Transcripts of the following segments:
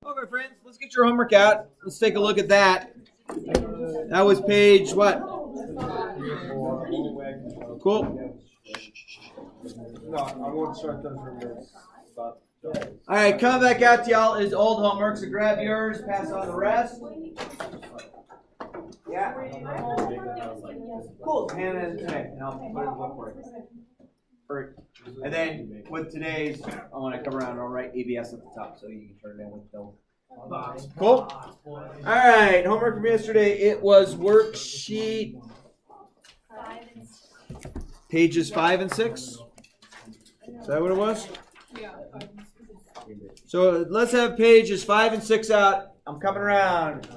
Okay, friends, let's get your homework out. Let's take a look at that. That was page what? Cool. No, I won't start those removals. All right, coming back out to y'all is old homework, so grab yours, pass on the rest. Yeah. Cool. Hand it in today, and I'll put it in the book for you. Perfect. And then with today's, I want to come around and I'll write ABS at the top so you can turn it in with no box. Cool. All right, homework from yesterday. It was worksheet pages 5 and 6. Is that what it was? Yeah. So let's have pages 5 and 6 out. I'm coming around.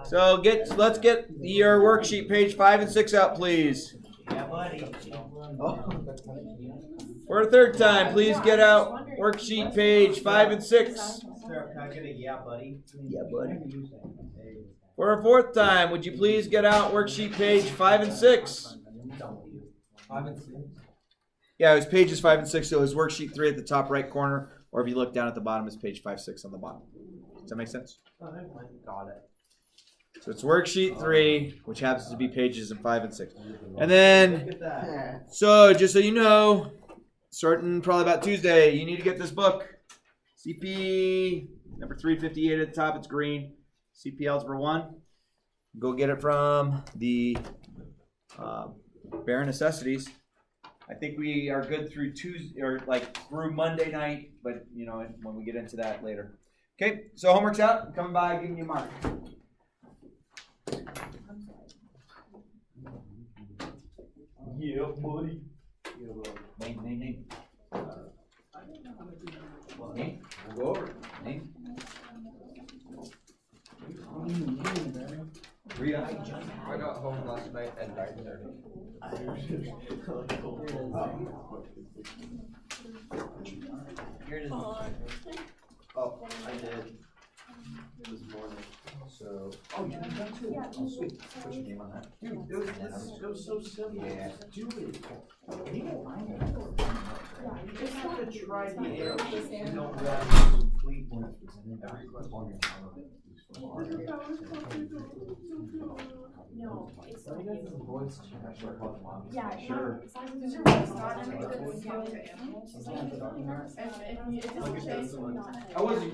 So let's get your worksheet page 5 and 6 out, please. Yeah, buddy. For a third time, please get out worksheet page 5 and 6. Sir, can I get a yeah, buddy? Yeah, buddy. For a fourth time, would you please get out worksheet page 5 and 6? 5 and 6. Yeah, it was pages 5 and 6, so it was worksheet 3 at the top right corner, or if you look down at the bottom, it's page 5, 6 on the bottom. Does that make sense? Got it. So it's worksheet 3, which happens to be pages in 5 and 6. And then, so just so you know, starting probably about Tuesday, you need to get this book. CP number 358 at the top, it's green. CP Algebra 1. Go get it from the Bare Necessities. I think we are good through Tuesday, or like through Monday night, but you know, when we get into that later. Okay, so homework's out. I'm coming by, giving you a mark. Yeah, buddy. Name. Name? We'll go over it. Name. I got home last night at 9:30. Oh, I did this morning. So. Oh, you did that too? Oh, sweet. What's your name on that? Dude, it was so simple. Yeah. Do it. You just have to try the air. You don't have to complete every question. No, it's Let me get some voice check. I should call mom. Yeah, Sure. Does your voice not have a good one talk to animals? If it's I wasn't.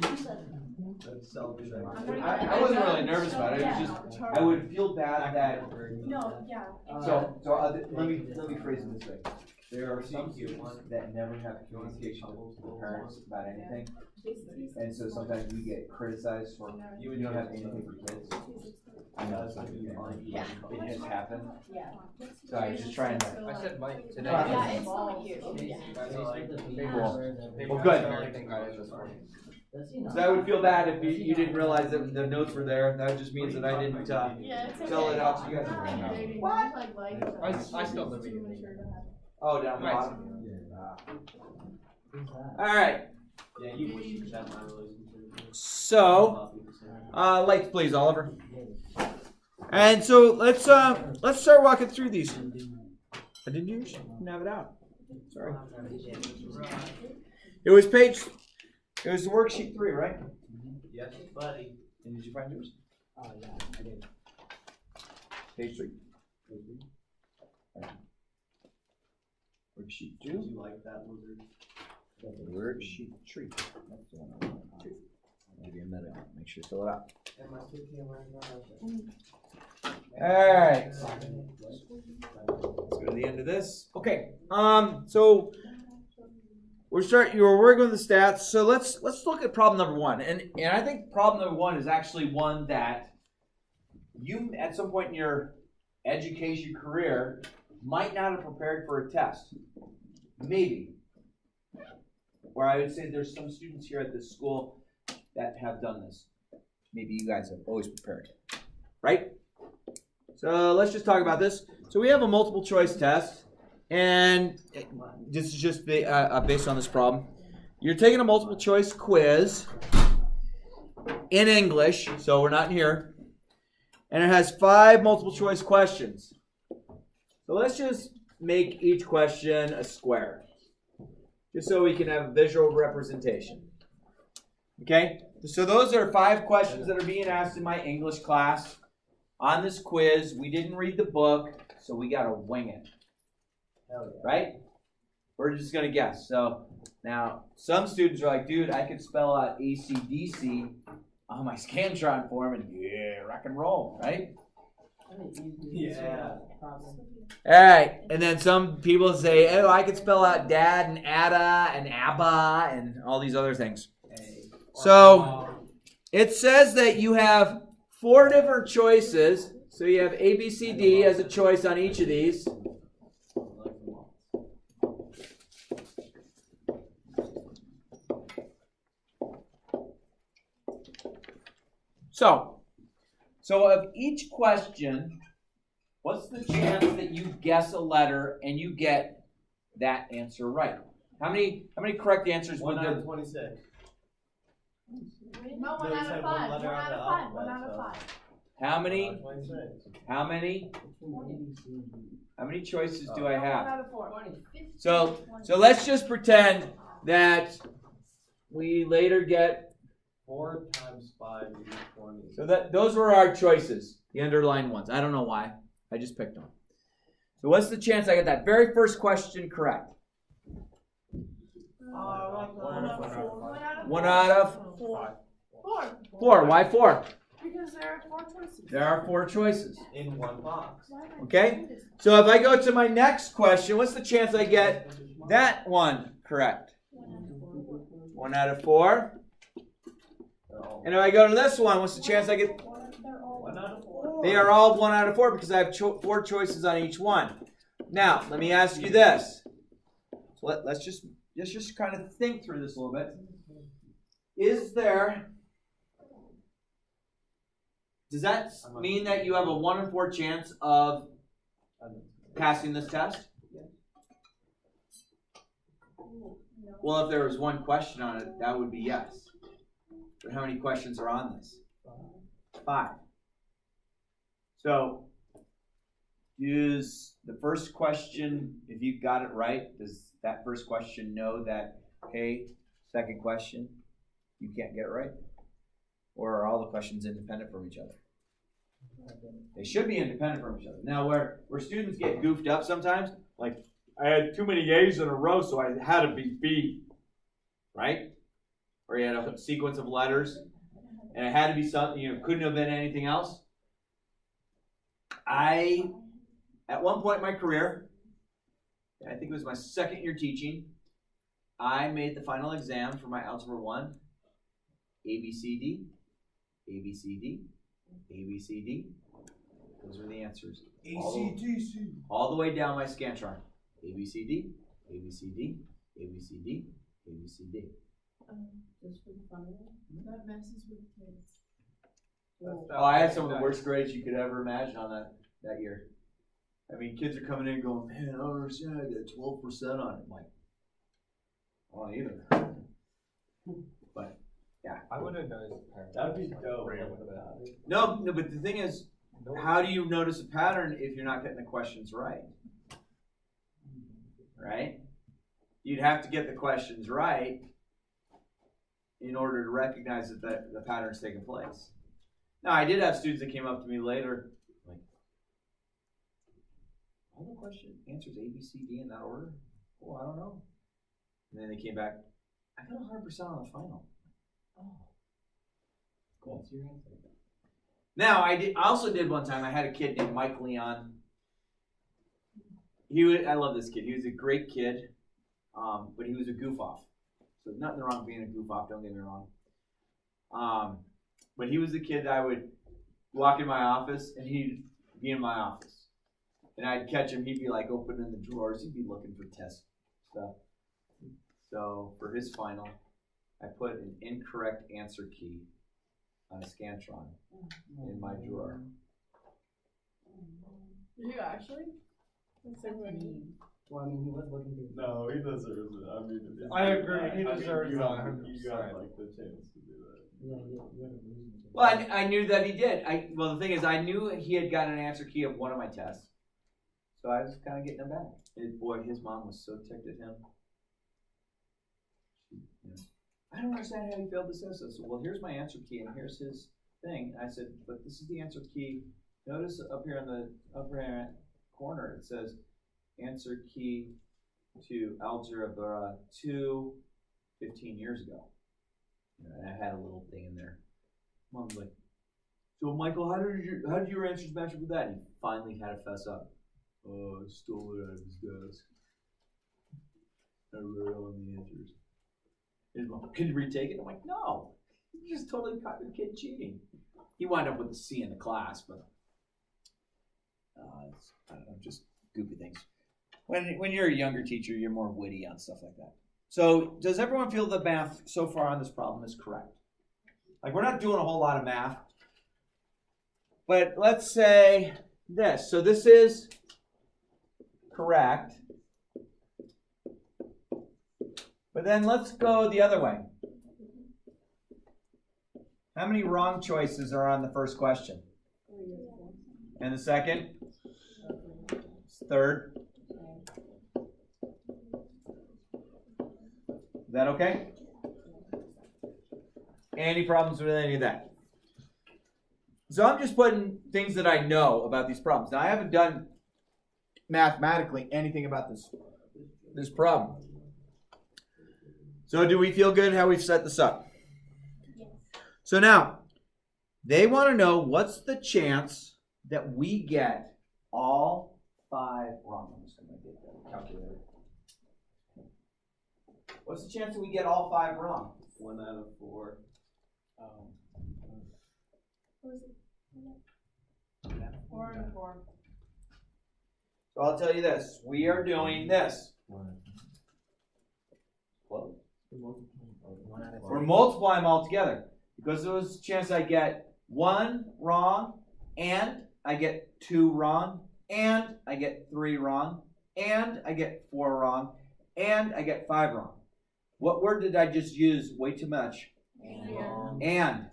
That's selfish. I wasn't really nervous about it. It was just I would feel bad that. No, yeah. So let me phrase it this way. There are some students that never have communication with their parents about anything, and so sometimes we get criticized for you don't have anything for kids. I know it's not Yeah. it has happened. Yeah. So I was just trying to. I said Mike today. Yeah, it's not you. Well, good. That's So I would feel bad if you didn't realize that the notes were there. That just means that I didn't spell it out to you guys. What? I still live in Oh, down the Right. bottom. All right. Yeah, you should have my relationship. So, lights, please, Oliver. And so let's start walking through these. I didn't do yours. Didn't have it out. Sorry. It was worksheet 3, right? Yes, buddy. And did you find yours? Oh, yeah, I did. Page 3. Worksheet 2. Did you like that lizard? Worksheet 3. That's the one I want to. I'll give you a minute. Make sure you fill it out. All right. Let's go to the end of this. Okay. So you're working with the stats. So let's look at problem number 1. And I think problem number 1 is actually one that you at some point in your education career might not have prepared for a test. Maybe. Or I would say there's some students here at this school that have done this. Maybe you guys have always prepared. Right? So let's just talk about this. So we have a multiple choice test. And this is just based on this problem. You're taking a multiple choice quiz in English. So we're not here. And it has 5 multiple choice questions. So let's just make each question a square, just so we can have visual representation. Okay? So those are 5 questions that are being asked in my English class on this quiz. We didn't read the book, so we got to wing it. Hell yeah. Right? We're just going to guess. So now some students are like, dude, I could spell out AC/DC on my Scantron form and rock and roll, right? Yeah. All right. And then some people say, oh, I could spell out dad and ada and abba and all these other things. So it says that you have 4 different choices. So you have A, B, C, D as a choice on each of these. So of each question, what's the chance that you guess a letter and you get that answer right? How many correct answers would 1 out there of 26. No, No, 1 you out said of one 5. 1 letter out out of of the 5. 1 alphabet, out of 5. How many? 26. How many? How many choices do I 1 have? out of 4. So let's just pretend that we later get. 4 times 5 is 20. So that those were our choices, the underlined ones. I don't know why. I just picked them. So what's the chance I get that very first question correct? 1 out of 4. 1 out of 4. 4. Why 4? Because there are 4 choices. There are 4 choices. In one box. Okay? So if I go to my next question, what's the chance I get that one correct? 1 out of 4. And if I go to this one, what's the chance I get? 1 out of 4. They are all 1 out of 4 because I have 4 choices on each one. Now, let me ask you this. So let's just kind of think through this a little bit. Does that mean that you have a 1 in 4 chance of passing this test? Well, if there was 1 question on it, that would be yes. But how many questions are on this? 5. So, is the first question, if you got it right, does that first question know that, hey, second question, you can't get it right? Or are all the questions independent from each other? They should be independent from each other. Now, where students get goofed up sometimes, like, I had too many A's in a row, so I had to be B, right? Or you had a sequence of letters, and it had to be something, couldn't have been anything else. At one point in my career, I think it was my 2nd year teaching, I made the final exam for my Algebra 1, ABCD, ABCD, ABCD. Those are the answers. ACDC. All the way down my Scantron. ABCD, ABCD, ABCD, ABCD. Just for the fun of it. That messes with kids. Oh, I had some of the worst grades you could ever imagine on that year. I mean, kids are coming in going, man, I don't understand, I got 12% on it. I'm like, I don't either. But, yeah. I would have noticed a pattern. That would be dope. No, but the thing is, how do you notice a pattern if you're not getting the questions right? Right? You'd have to get the questions right in order to recognize that the pattern's taking place. Now, I did have students that came up to me later, like, all the question answers A, B, C, D in that order? Oh, I don't know. And then they came back, I got 100% on the final. Oh, cool. That's your answer. Now, I also did one time, I had a kid named Mike Leon. I love this kid. He was a great kid, but he was a goof-off. So nothing wrong with being a goof-off, don't get me wrong. But he was the kid that I would walk in my office, and he'd be in my office. And I'd catch him, he'd be like opening the drawers, he'd be looking for test stuff. So for his final, I put an incorrect answer key on a Scantron in my drawer. Did you actually? That's so funny. Well, I mean, he was looking through. No, he deserves it. I mean, I agree. He deserves you it. You got like the chance to do that. Yeah, you had a reason to. Well, I knew that he did. Well, the thing is, I knew he had gotten an answer key of one of my tests. So I was kind of getting him back. Boy, his mom was so ticked at him. I don't understand how you failed this test. I said, well, here's my answer key and here's his thing. And I said, but this is the answer key. Notice up here in the upper hand corner, it says answer key to Algebra 2 15 years ago. And I had a little thing in there. Mom's like, so Michael, how did your answers match up with that? And he finally had to fess up. Oh, I stole it out of his desk. I wrote all the answers. His mom, can you retake it? I'm like, no. You just totally caught your kid cheating. He wound up with a C in the class, but it's, I don't know, just goofy things. When you're a younger teacher, you're more witty on stuff like that. So does everyone feel the math so far on this problem is correct? Like, we're not doing a whole lot of math. But let's say this. So this is correct. But then let's go the other way. How many wrong choices are on the first question? And the second? Third? Is that okay? Any problems with any of that? So I'm just putting things that I know about these problems. Now, I haven't done mathematically anything about this problem. So do we feel good how we've set this up? Yes. So now, they want to know what's the chance that we get all 5 wrong. I'm just going to get the calculator. What's the chance that we get all 5 wrong? 1 out of 4. What was it? 4 and 4. So I'll tell you this. We are doing this. Well, we're multiplying them all together. Because there's a chance I get 1 wrong, and I get 2 wrong, and I get 3 wrong, and I get 4 wrong, and I get 5 wrong. What word did I just use way too much? And.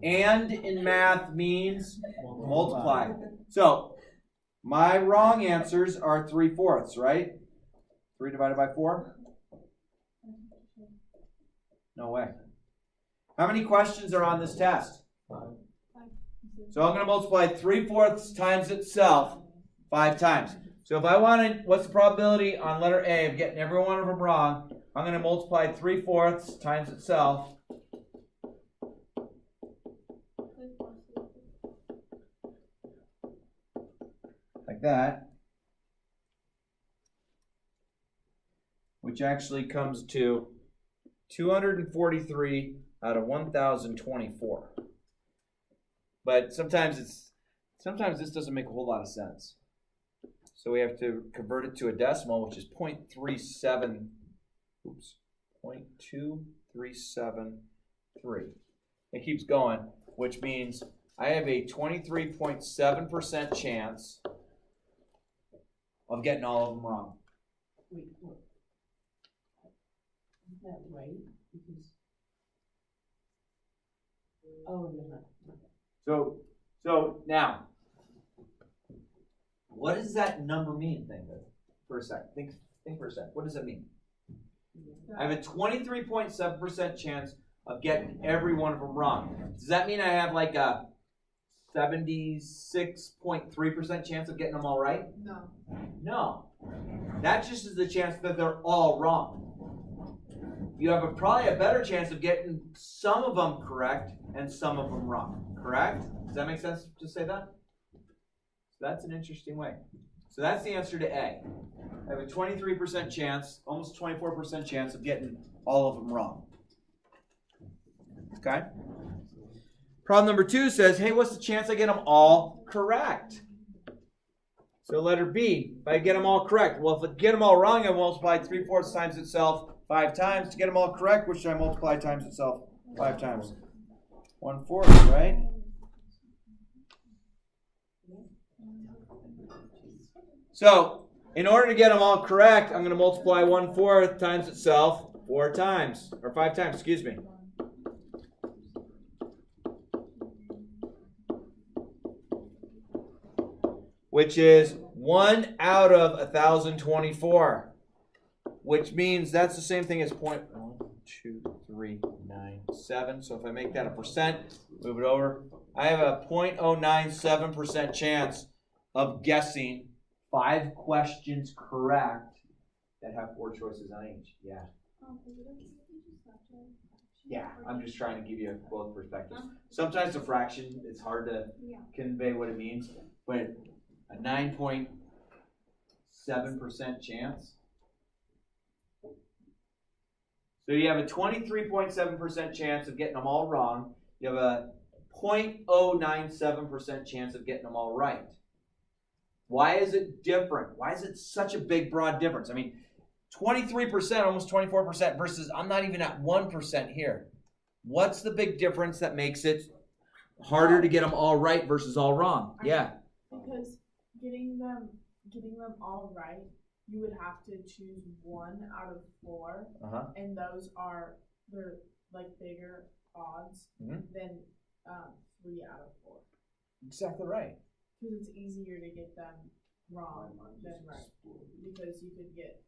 And in math means multiply. So, my wrong answers are 3/4, right? 3 divided by 4? No way. How many questions are on this test? 5. So I'm going to multiply 3/4 times itself 5 times. So if I wanted, what's the probability on letter A of getting every one of them wrong? I'm going to multiply 3/4 times itself. Like that. Which actually comes to 243 out of 1,024. But sometimes this doesn't make a whole lot of sense. So we have to convert it to a decimal, which is 0.373. It keeps going, which means I have a 23.7% chance of getting all of them wrong. Wait, what? Is that right? Because... Oh, no. So now, what does that number mean? Think for a sec. Think for a sec. What does that mean? I have a 23.7% chance of getting every one of them wrong. Does that mean I have like a 76.3% chance of getting them all right? No. No. That just is the chance that they're all wrong. You have probably a better chance of getting some of them correct and some of them wrong. Correct? Does that make sense to say that? So that's an interesting way. So that's the answer to A. I have a 23% chance, almost 24% chance of getting all of them wrong. Okay? Problem number 2 says, hey, what's the chance I get them all correct? So letter B, if I get them all correct. Well, if I get them all wrong, I multiply 3/4 times itself 5 times. To get them all correct, which should I multiply times itself 5 times? 1/4, right? So, in order to get them all correct, I'm going to multiply 1/4 times itself 4 times, or 5 times, excuse me. Which is 1 out of 1,024. Which means that's the same thing as 0.1. 0.2397. So if I make that a percent, move it over. I have a 0.097% chance of guessing 5 questions correct that have 4 choices on each. Yeah. Yeah, I'm just trying to give you both perspectives. Sometimes a fraction, it's hard to convey what it means, but a 9.7% chance. So you have a 23.7% chance of getting them all wrong. You have a 0.097% chance of getting them all right. Why is it different? Why is it such a big, broad difference? I mean, 23%, almost 24% versus I'm not even at 1% here. What's the big difference that makes it harder to get them all right versus all wrong? Yeah. Because getting them all right, you would have to choose 1 out of 4, and those they're like bigger odds than 3 out of 4. Exactly right. Because it's easier to get them wrong than right, because you could get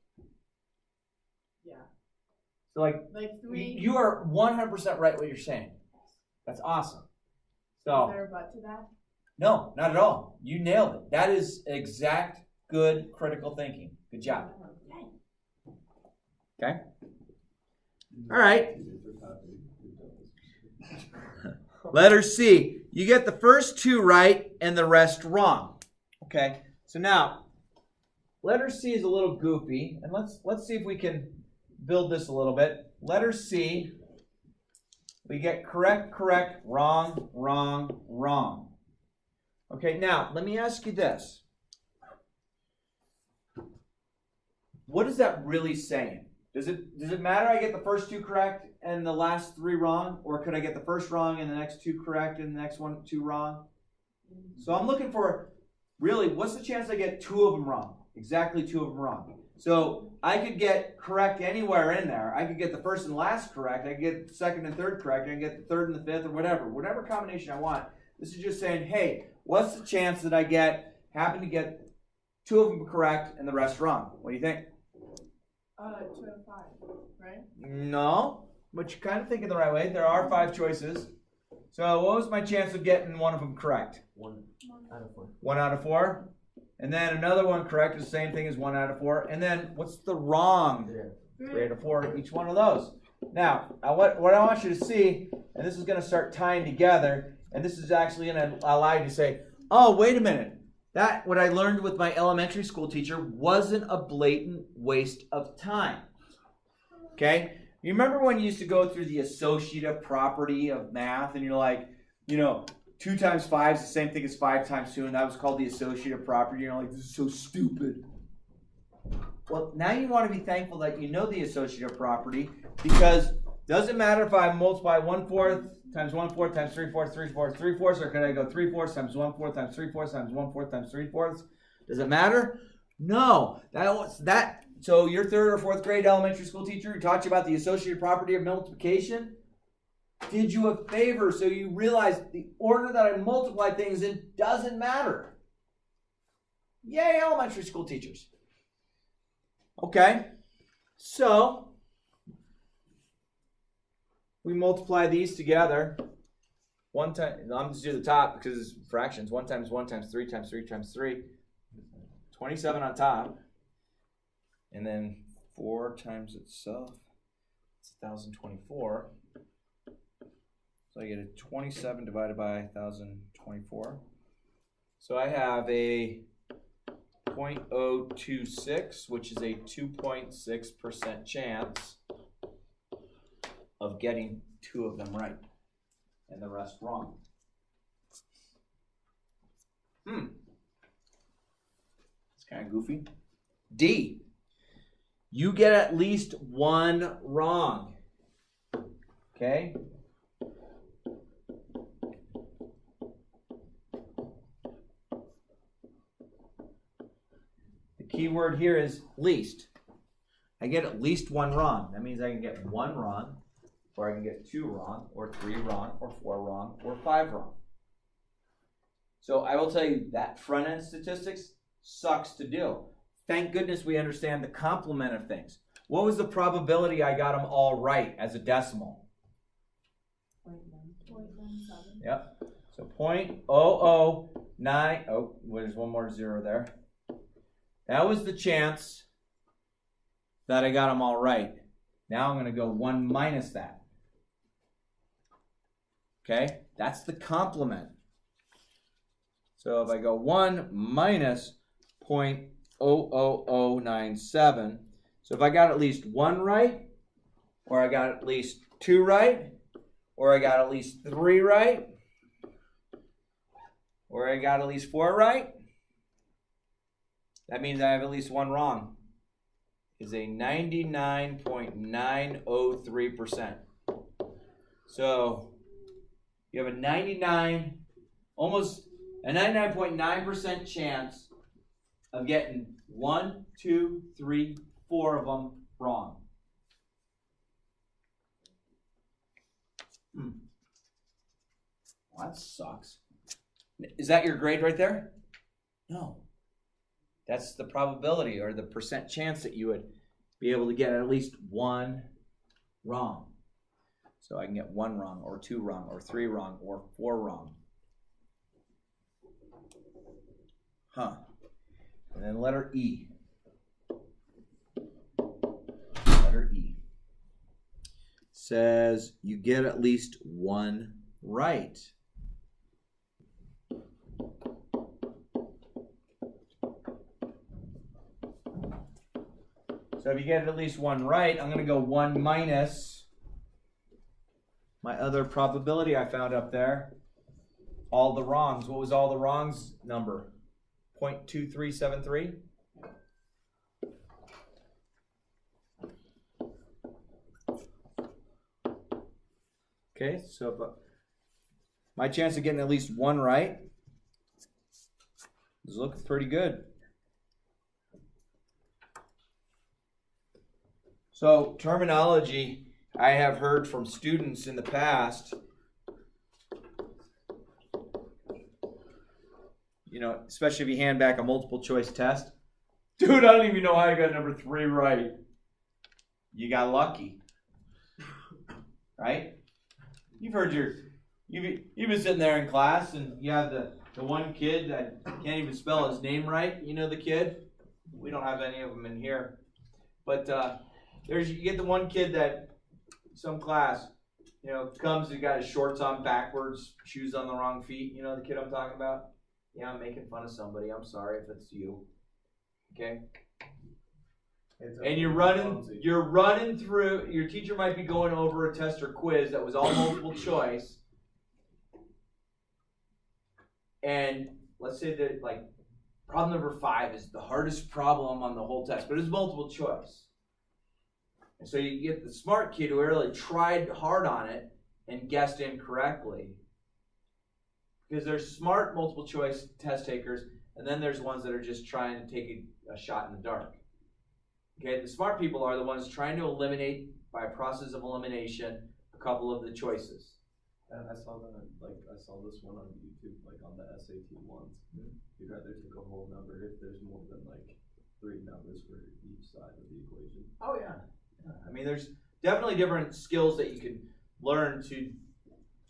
So like 3. you are 100% right what you're saying. That's awesome. So Is there a but to that? no, not at all. You nailed it. That is exact, good, critical thinking. Good job. Okay. All right. Letter C. You get the first 2 right and the rest wrong. Okay. So now, letter C is a little goofy, and let's see if we can build this a little bit. Letter C, we get correct, correct, wrong, wrong, wrong. Okay, now let me ask you this. What is that really saying? Does it matter I get the first 2 correct and the last 3 wrong? Or could I get the first wrong and the next 2 correct and the next 2 wrong? So I'm looking for, really, what's the chance I get 2 of them wrong? Exactly 2 of them wrong. So I could get correct anywhere in there. I could get the first and last correct. I could get the second and third correct. I can get the third and the fifth or whatever combination I want. This is just saying, hey, what's the chance that I happen to get 2 of them correct and the rest wrong? What do you think? 2 out of 5, right? No, but you're kind of thinking the right way. There are 5 choices. So what was my chance of getting one of them correct? 1 out of 4. 1 out of 4. And then another one correct is the same thing as 1 out of 4. And then what's the wrong? 3 out of 4, each one of those. Now, what I want you to see, and this is going to start tying together, and this is actually going to allow you to say, oh, wait a minute. That, what I learned with my elementary school teacher, wasn't a blatant waste of time. Okay? You remember when you used to go through the associative property of math, and you're like, 2 times 5 is the same thing as 5 times 2, and that was called the associative property. You're like, this is so stupid. Well, now you want to be thankful that you know the associative property, because it doesn't matter if I multiply 1/4 times 1/4 times 3/4, 3/4, 3/4, or could I go 3/4 times 1/4 times 3/4 times 1/4 times 3/4? Does it matter? No. So your 3rd or 4th grade elementary school teacher who taught you about the associative property of multiplication did you a favor, so you realize the order that I multiply things in doesn't matter. Yay, elementary school teachers. Okay, so we multiply these together. I'm just do the top because it's fractions. 1 times 1 times 3 times 3 times 3. 27 on top. And then 4 times itself. It's 1,024. So I get a 27 divided by 1,024. So I have a 0.026, which is a 2.6% chance of getting 2 of them right and the rest wrong. It's kind of goofy. D. You get at least 1 wrong. Okay? The key word here is least. I get at least 1 wrong. That means I can get 1 wrong, or I can get 2 wrong, or 3 wrong, or 4 wrong, or 5 wrong. So I will tell you that front-end statistics sucks to do. Thank goodness we understand the complement of things. What was the probability I got them all right as a decimal? 0.97. Yep. So 0.009. Oh, there's one more zero there. That was the chance that I got them all right. Now I'm going to go 1 minus that. Okay? That's the complement. So if I go 1 minus 0.00097, so if I got at least 1 right, or I got at least 2 right, or I got at least 3 right, or I got at least 4 right, that means I have at least 1 wrong. Is a 99.903%. So you have a 99.9% chance of getting 1, 2, 3, 4 of them wrong. Well, that sucks. Is that your grade right there? No. That's the probability or the percent chance that you would be able to get at least 1 wrong. So I can get 1 wrong, or 2 wrong, or 3 wrong, or 4 wrong. Huh. And then letter E. Letter E says you get at least 1 right. So if you get at least 1 right, I'm going to go 1 minus my other probability I found up there. All the wrongs. What was all the wrongs number? 0.2373? Okay, so my chance of getting at least 1 right is looking pretty good. So terminology I have heard from students in the past, you know, especially if you hand back a multiple choice test. Dude, I don't even know how I got number 3 right. You got lucky. Right? You've been sitting there in class and you have the one kid that can't even spell his name right. You know the kid? We don't have any of them in here. But you get the one kid that some class, you know, comes and got his shorts on backwards, shoes on the wrong feet. You know the kid I'm talking about? Yeah, I'm making fun of somebody. I'm sorry if it's you. Okay? And you're running through, your teacher might be going over a test or quiz that was all multiple choice. And let's say that, like, problem number 5 is the hardest problem on the whole test, but it's multiple choice. And so you get the smart kid who really tried hard on it and guessed incorrectly. Because there's smart multiple choice test takers, and then there's ones that are just trying to take a shot in the dark. Okay, the smart people are the ones trying to eliminate, by a process of elimination, a couple of the choices. And I saw this one on YouTube, like on the SAT ones. You'd rather take a whole number if there's more than like 3 numbers for each side of the equation. Oh yeah. I mean, there's definitely different skills that you can learn to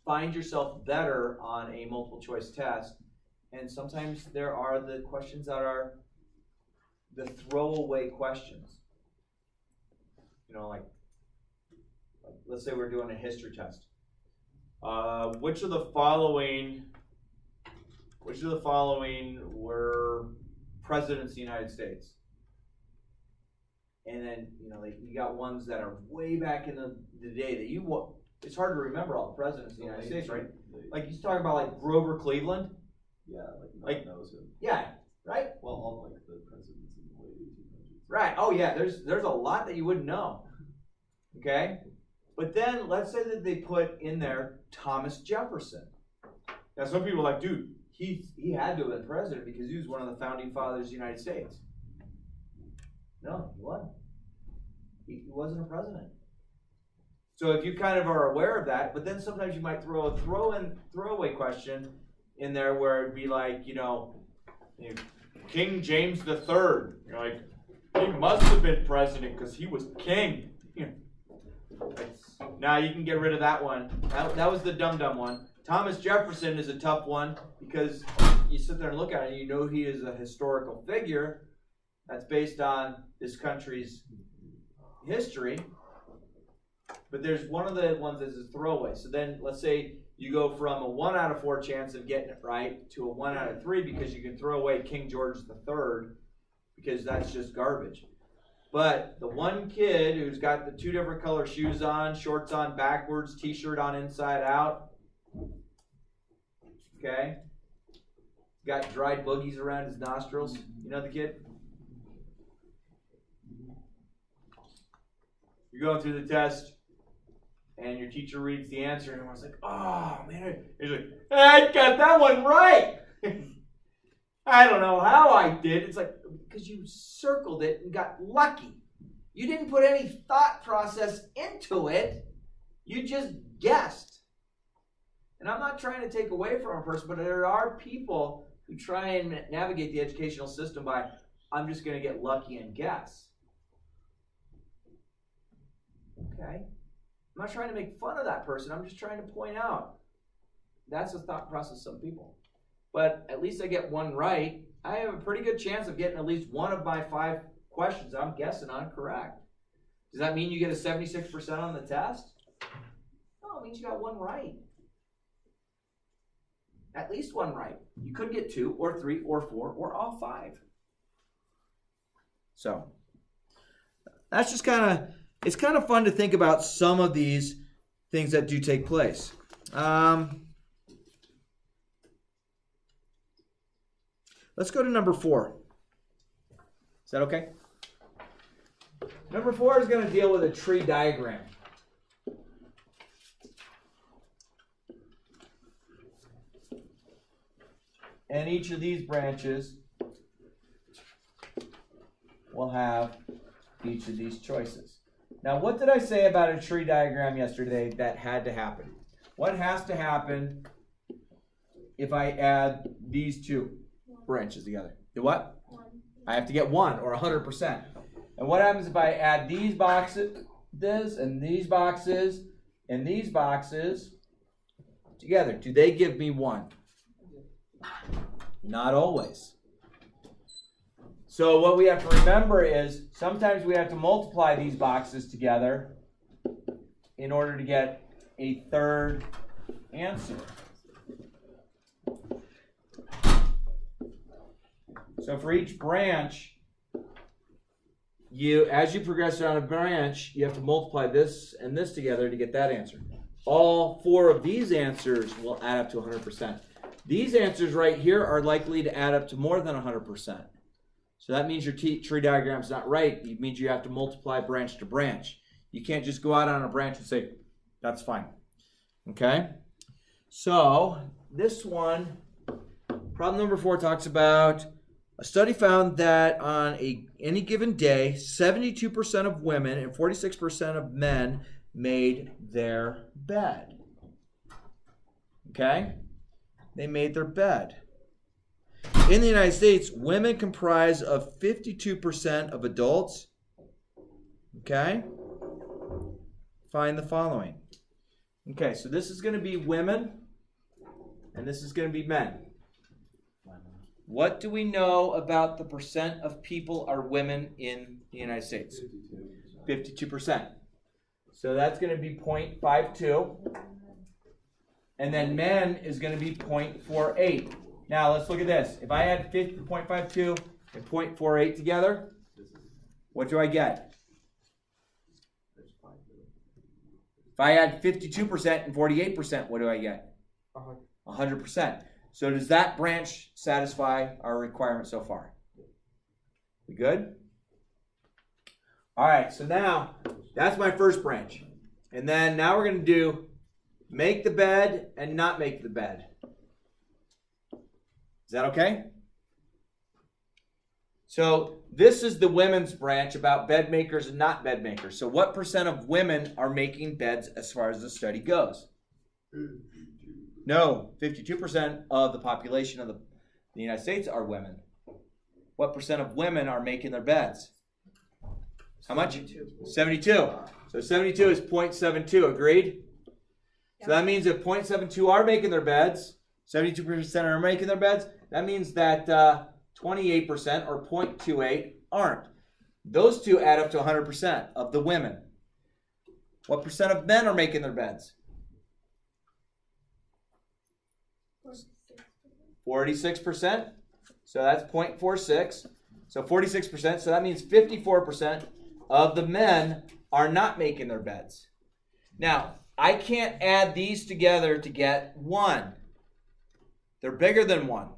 find yourself better on a multiple choice test. And sometimes there are the questions that are the throwaway questions. You know, like let's say we're doing a history test. Which of the following were presidents of the United States? And then, you know, like, you got ones that are way back in the day that it's hard to remember all the presidents of the United States, right? Like, he's talking about, like, Grover Cleveland. Yeah, like knows him. Yeah, right? Well, all like the presidents in the late 1800s. Right. Oh yeah, there's a lot that you wouldn't know. Okay? But then let's say that they put in there Thomas Jefferson. Now some people are like, dude, he had to have been president because he was one of the founding fathers of the United States. No, he wasn't. He wasn't a president. So if you kind of are aware of that, but then sometimes you might throw a throwaway question in there where it'd be like, you know, King James III. You're like, He must have been president because he was king. Now you can get rid of that one. That was the dumb one. Thomas Jefferson is a tough one because you sit there and look at it and you know he is a historical figure that's based on this country's history. But there's one of the ones that's a throwaway. So then let's say you go from a 1 out of 4 chance of getting it right to a 1 out of 3 because you can throw away King George III because that's just garbage. But the one kid who's got the 2 different color shoes on, shorts on backwards, t-shirt on inside out, okay, got dried boogies around his nostrils. You know the kid? You're going through the test, and your teacher reads the answer, and everyone's like, oh, man. He's like, I got that one right. I don't know how I did. It's like, because you circled it and got lucky. You didn't put any thought process into it. You just guessed. And I'm not trying to take away from a person, but there are people who try and navigate the educational system by, I'm just going to get lucky and guess. Okay? I'm not trying to make fun of that person. I'm just trying to point out that's a thought process of some people. But at least I get one right. I have a pretty good chance of getting at least one of my 5 questions I'm guessing on correct. Does that mean you get a 76% on the test? No, it means you got one right. At least one right. You could get 2 or 3 or 4 or all 5. So that's just it's kind of fun to think about some of these things that do take place. Let's go to number 4. Is that okay? Number 4 is going to deal with a tree diagram. And each of these branches will have each of these choices. Now, what did I say about a tree diagram yesterday that had to happen? What has to happen if I add these 2 branches together? Do what? 1. I have to get 1 or 100%. And what happens if I add these boxes, and these boxes, and these boxes together? Do they give me 1? Not always. So what we have to remember is sometimes we have to multiply these boxes together in order to get a third answer. So for each branch, as you progress down a branch, you have to multiply this and this together to get that answer. All 4 of these answers will add up to 100%. These answers right here are likely to add up to more than 100%. So that means your tree diagram is not right. It means you have to multiply branch to branch. You can't just go out on a branch and say, that's fine. Okay? So this one, problem number 4 talks about a study found that on any given day, 72% of women and 46% of men made their bed. Okay? They made their bed. In the United States, women comprise of 52% of adults. Okay? Find the following. Okay, so this is going to be women, and this is going to be men. What do we know about the percent of people are women in the United States? 52%. So that's going to be 0.52. And then men is going to be 0.48. Now let's look at this. If I add 0.52 and 0.48 together, what do I get? If I add 52% and 48%, what do I get? 100%. So does that branch satisfy our requirement so far? We good? All right, so now that's my first branch. And then now we're going to do make the bed and not make the bed. Is that okay? So this is the women's branch about bed makers and not bed makers. So what percent of women are making beds as far as the study goes? No, 52% of the population of the United States are women. What percent of women are making their beds? How much? 72. So 72 is 0.72. Agreed? So that means if 0.72 are making their beds, 72% are making their beds, that means that 28% or 0.28 aren't. Those two add up to 100% of the women. What percent of men are making their beds? 46%. So that's 0.46. So 46%. So that means 54% of the men are not making their beds. Now, I can't add these together to get 1. They're bigger than 1.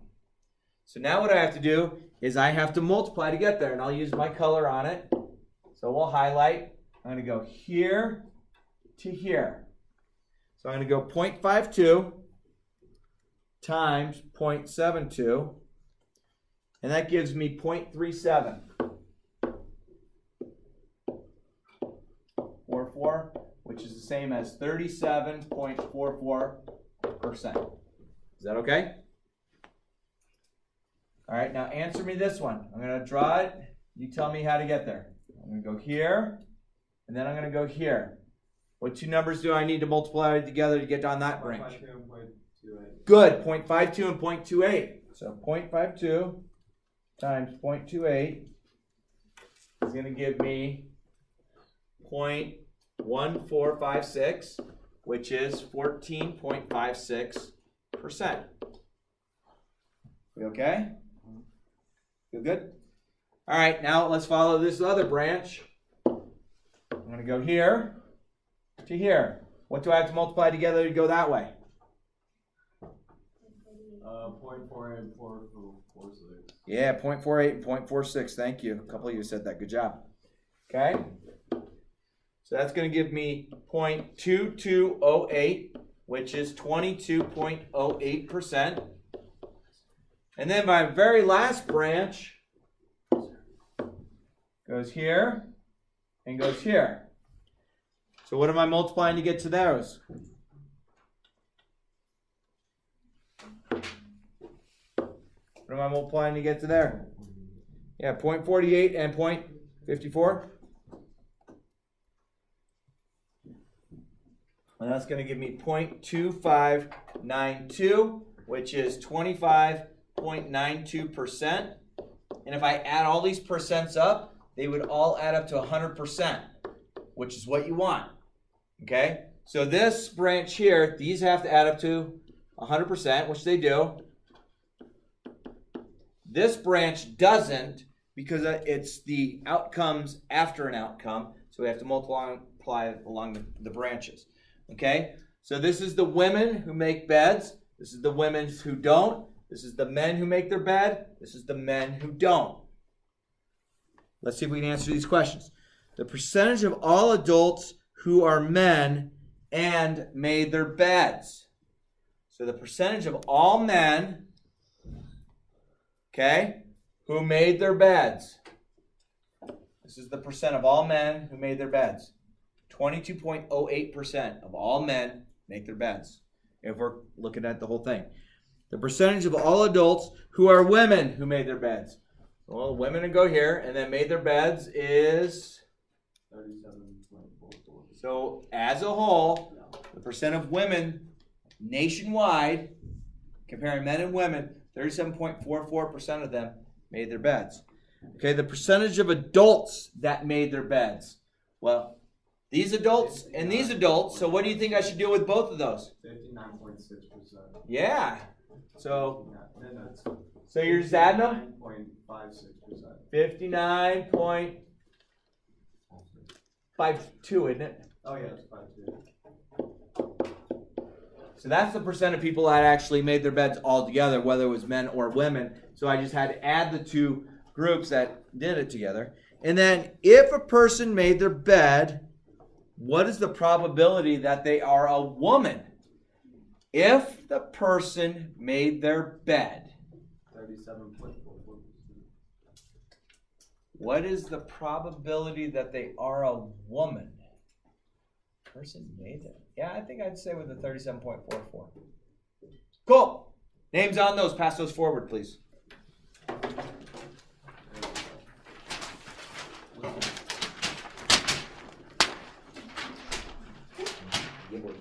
So now what I have to do is I have to multiply to get there. And I'll use my color on it. So we'll highlight. I'm going to go here to here. So I'm going to go 0.52 times 0.72. And that gives me 0.37. 44, which is the same as 37.44%. Is that okay? All right, now answer me this one. I'm going to draw it. You tell me how to get there. I'm going to go here, and then I'm going to go here. What two numbers do I need to multiply together to get on that branch? 0.52 and 0.28. Good, 0.52 and 0.28. So 0.52 times 0.28 is going to give me 0.1456, which is 14.56%. We okay? Feel good? All right, now let's follow this other branch. I'm going to go here to here. What do I have to multiply together to go that way? 0.48 and 0.46. Yeah, 0.48 and 0.46. Thank you. A couple of you said that. Good job. Okay. So that's going to give me 0.2208, which is 22.08%. And then my very last branch goes here and goes here. So what am I multiplying to get to those? What am I multiplying to get to there? Yeah, 0.48 and 0.54. And that's going to give me 0.2592, which is 25.92%. And if I add all these percents up, they would all add up to 100%, which is what you want. Okay? So this branch here, these have to add up to 100%, which they do. This branch doesn't, because it's the outcomes after an outcome. So we have to multiply along the branches. Okay? So this is the women who make beds. This is the women who don't. This is the men who make their bed. This is the men who don't. Let's see if we can answer these questions. The percentage of all adults who are men and made their beds. So the percentage of all men, okay, who made their beds. This is the percent of all men who made their beds. 22.08% of all men make their beds, if we're looking at the whole thing. The percentage of all adults who are women who made their beds. Well, women who go here and then made their beds is 37.44. So as a whole, the percent of women nationwide, comparing men and women, 37.44% of them made their beds. Okay, the percentage of adults that made their beds. Well, these adults and these adults, so what do you think I should do with both of those? 59.6%. Yeah. So Then that's you're just adding them? 59.56%. 59.52, isn't it? Oh yeah, it's 52. So that's the percent of people that actually made their beds all together, whether it was men or women. So I just had to add the two groups that did it together. And then if a person made their bed, what is the probability that they are a woman? If the person made their bed, 37.44%. what is the probability that they are a woman? Person made it. Yeah, I think I'd say with the 37.44. Cool. Names on those. Pass those forward, please. keyboard.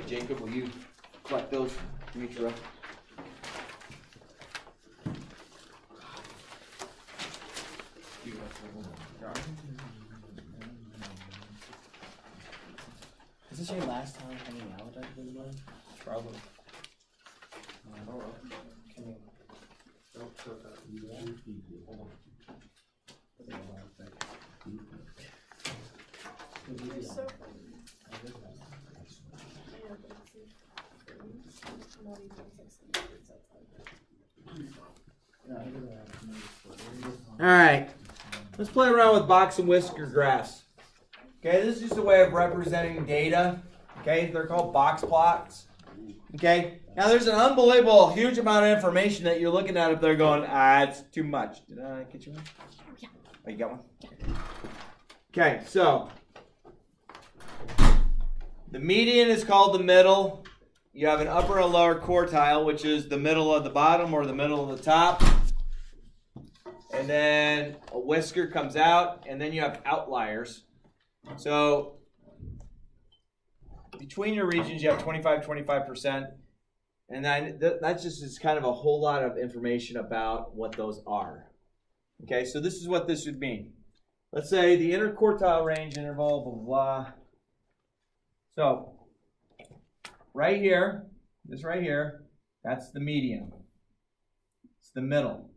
Jacob, will you collect those? Demetra? Is this your last time hanging out with everybody? Probably. Can you? You're so funny. All right, let's play around with box and whisker graphs. Okay, this is just a way of representing data. Okay, they're called box plots. Okay, now there's an unbelievable huge amount of information that you're looking at if they're going, it's too much. Did I get you one? Yeah. Oh, you got one? Okay, so the median is called the middle. You have an upper and lower quartile, which is the middle of the bottom or the middle of the top. And then a whisker comes out, and then you have outliers. So between your regions, you have 25%. And then that just is kind of a whole lot of information about what those are. Okay, so this is what this would mean. Let's say the interquartile range interval, blah, blah, blah. So right here, this right here, that's the median. It's the middle.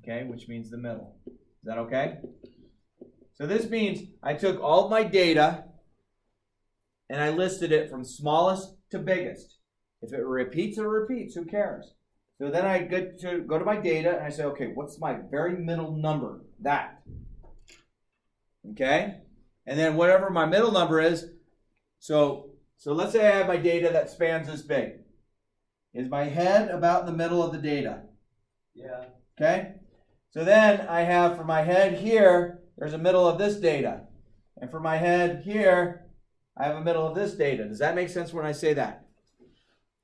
Okay, which means the middle. Is that okay? So this means I took all of my data and I listed it from smallest to biggest. If it repeats, it repeats. Who cares? So then I go to my data and I say, okay, what's my very middle number? That. Okay? And then whatever my middle number is, so let's say I have my data that spans this big. Is my head about in the middle of the data? Yeah. Okay? So then I have for my head here, there's a middle of this data. And for my head here, I have a middle of this data. Does that make sense when I say that?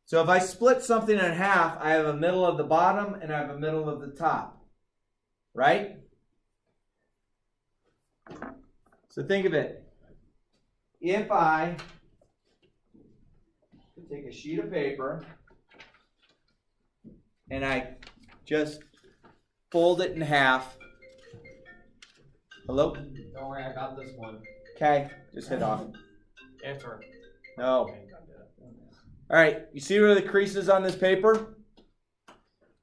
So if I split something in half, I have a middle of the bottom and I have a middle of the top. Right? So think of it. If I take a sheet of paper and I just fold it in half. Hello? Don't worry, I got this one. Okay, just hit off. Answer. No. All right, you see where the crease is on this paper?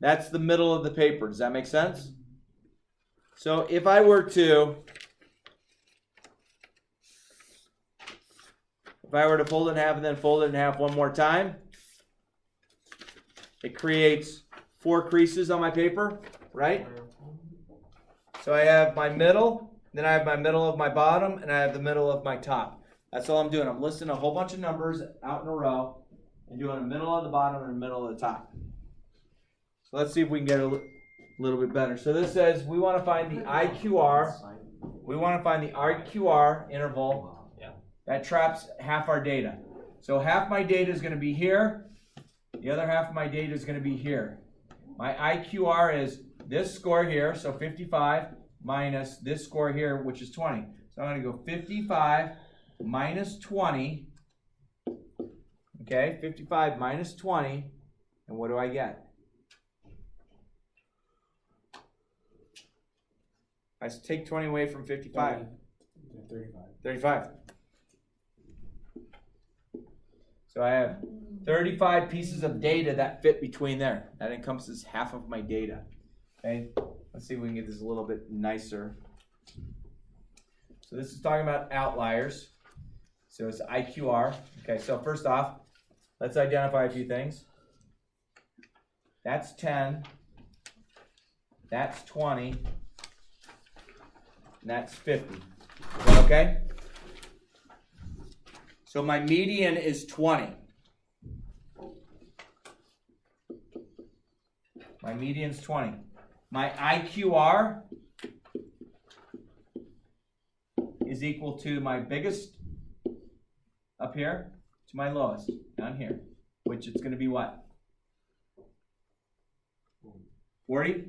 That's the middle of the paper. Does that make sense? So if I were to fold it in half and then fold it in half one more time, it creates 4 creases on my paper, right? So I have my middle, then I have my middle of my bottom, and I have the middle of my top. That's all I'm doing. I'm listing a whole bunch of numbers out in a row and doing a middle of the bottom and a middle of the top. So let's see if we can get a little bit better. So this says we want to find the IQR. We want to find the IQR interval that traps half our data. So half my data is going to be here. The other half of my data is going to be here. My IQR is this score here, so 55, minus this score here, which is 20. So I'm going to go 55 minus 20. Okay, 55 minus 20. And what do I get? I take 20 away from 55. 35. So I have 35 pieces of data that fit between there. That encompasses half of my data. Okay, let's see if we can get this a little bit nicer. So this is talking about outliers. So it's IQR. Okay, so first off, let's identify a few things. That's 10. That's 20. And that's 50. Is that okay? So my median is 20. My median's 20. My IQR is equal to my biggest up here to my lowest down here, which it's going to be what? 40?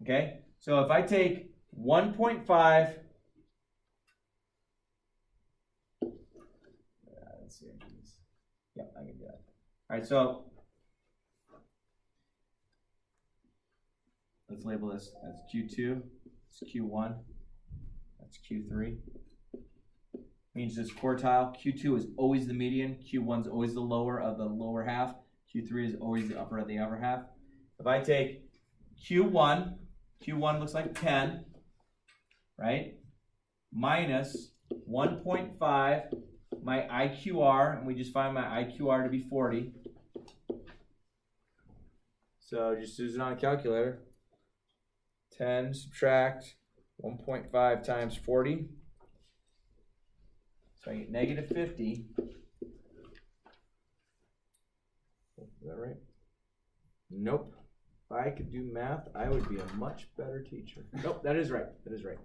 Okay, so if I take 1.5, let's see, yep, I can do that. All right, so let's label this as Q2, it's Q1, that's Q3. Means this quartile, Q2 is always the median, Q1 is always the lower of the lower half, Q3 is always the upper of the upper half. If I take Q1 looks like 10, right? Minus 1.5, my IQR, and we just find my IQR to be 40. So just use it on a calculator. 10 subtract 1.5 times 40. So I get negative 50. Is that right? Nope. If I could do math, I would be a much better teacher. Nope, that is right. That is right.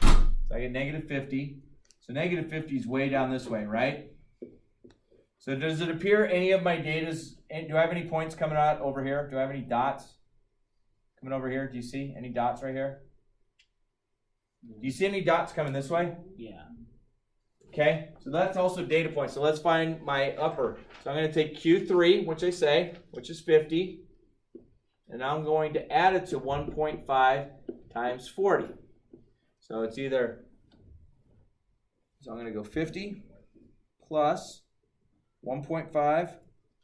So I get negative 50. So negative 50 is way down this way, right? So does it appear any of my data's, do I have any points coming out over here? Do I have any dots coming over here? Do you see any dots right here? Do you see any dots coming this way? Yeah. Okay, so that's also data points. So let's find my upper. So I'm going to take Q3, which I say, which is 50, and I'm going to add it to 1.5 times 40. So it's either, so I'm going to go 50 plus 1.5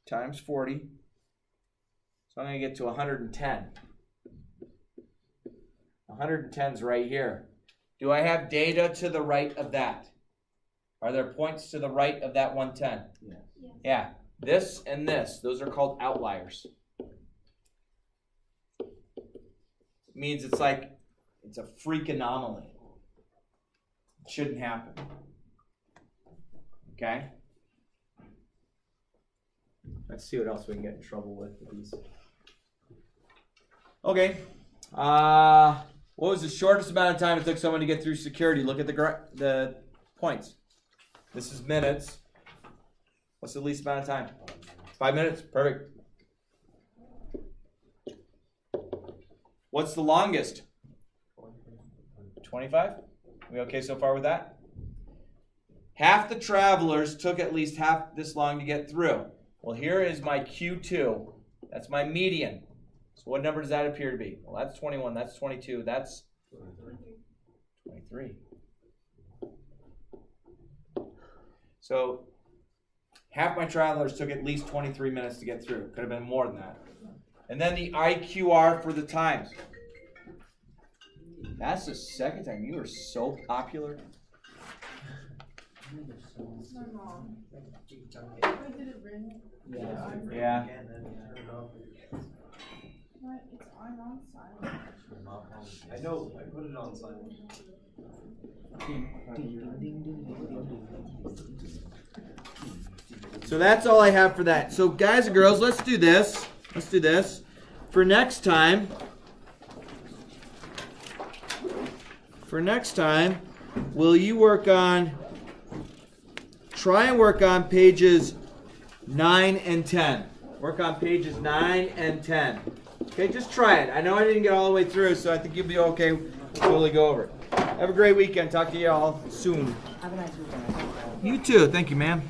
times 40. So I'm going to get to 110. 110 is right here. Do I have data to the right of that? Are there points to the right of that 110? Yes. Yeah. This and this. Those are called outliers. Means it's like, it's a freak anomaly. It shouldn't happen. Okay? Let's see what else we can get in trouble with these. Okay. What was the shortest amount of time it took someone to get through security? Look at the points. This is minutes. What's the least amount of time? 5 minutes. Perfect. What's the longest? 25? We okay so far with that? Half the travelers took at least half this long to get through. Well, here is my Q2. That's my median. So what number does that appear to be? Well, that's 21. That's 22. That's 23. So half my travelers took at least 23 minutes to get through. Could have been more than that. And then the IQR for the times. That's the second time. You are so popular. My mom. I did it ring. Yeah. What? It's on silent. I know, I put it on silent. So that's all I have for that. So guys and girls, let's do this. Let's do this. For next time, will you try and work on pages 9 and 10. Work on pages 9 and 10. Okay, just try it. I know I didn't get all the way through, so I think you'll be okay. We'll totally go over it. Have a great weekend. Talk to you all soon. Have a nice weekend. You too. Thank you, ma'am.